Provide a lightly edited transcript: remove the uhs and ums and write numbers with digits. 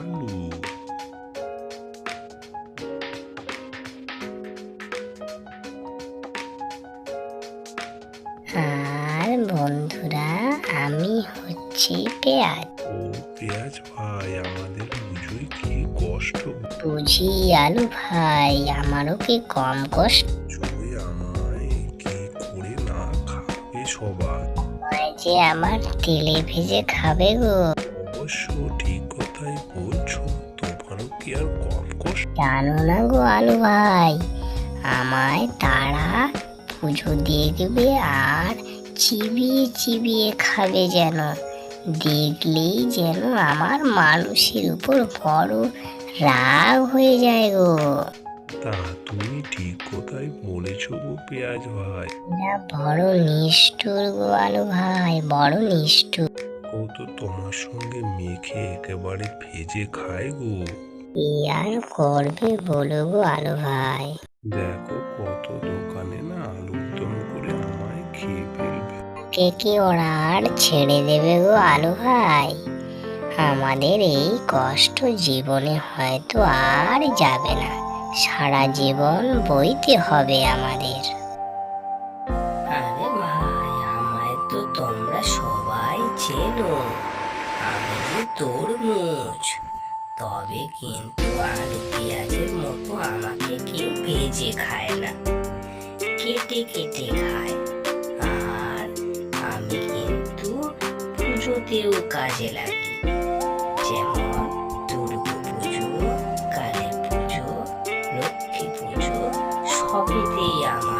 আলু। আর বন্ধুরা, আমি হচ্ছি পেঁয়াজ। ও পেঁয়াজ ভাই, আমাদের পুজোয় কি কষ্ট। বুঝি আলু ভাই, আমারও কি কম কষ্ট? পুজোয় আমায় কি করে না খাবে সবাই। আমায় যে আমার তেলে ভেজে খাবে গো। অবশ্য ঠিক কথাই বলছো, তোমারও কি আর কম কষ্ট। জানো না গো আলু ভাই, আমায় তারা পুজো দেখবে আর চিবিয়ে চিবিয়ে খাবে যেন। দেখলেই যেন আমার মানুষের উপর বড় রাগ হয়ে যায় গো। তা তুমি ঠিক কথাই বলেছো গো পেঁয়াজ ভাই। না, বড় নিষ্ঠুর গো আলু ভাই, বড় নিষ্ঠুর। ও তো তোমার সঙ্গে মেখে একেবারে ভেজে খায় গো। কি আর করবে বলো গো আলু ভাই। দেখো কত দোকানে না আলুর দম করে আমায় খেয়ে ফেলবে। কে কি ওরা আর ছেড়ে দেবে গো আলু ভাই? আমাদের এই কষ্ট জীবনে হয়তো আর যাবে না, সারা জীবন বইতে হবে আমাদের। আরে ভাই, আমায় তো তোমরা সবাই চেনো, আমি যে তরমুজ। তবে কিন্তু আলু পেঁয়াজের মতো আমাকে কেউ ভেজে খায় না, কেটে কেটে খায়। আর আমি কিন্তু পুজোতেও কাজে লাগি, যেমন দুর্গা পুজো, কালী পুজো, লক্ষ্মী পুজো, সবেতেই আমার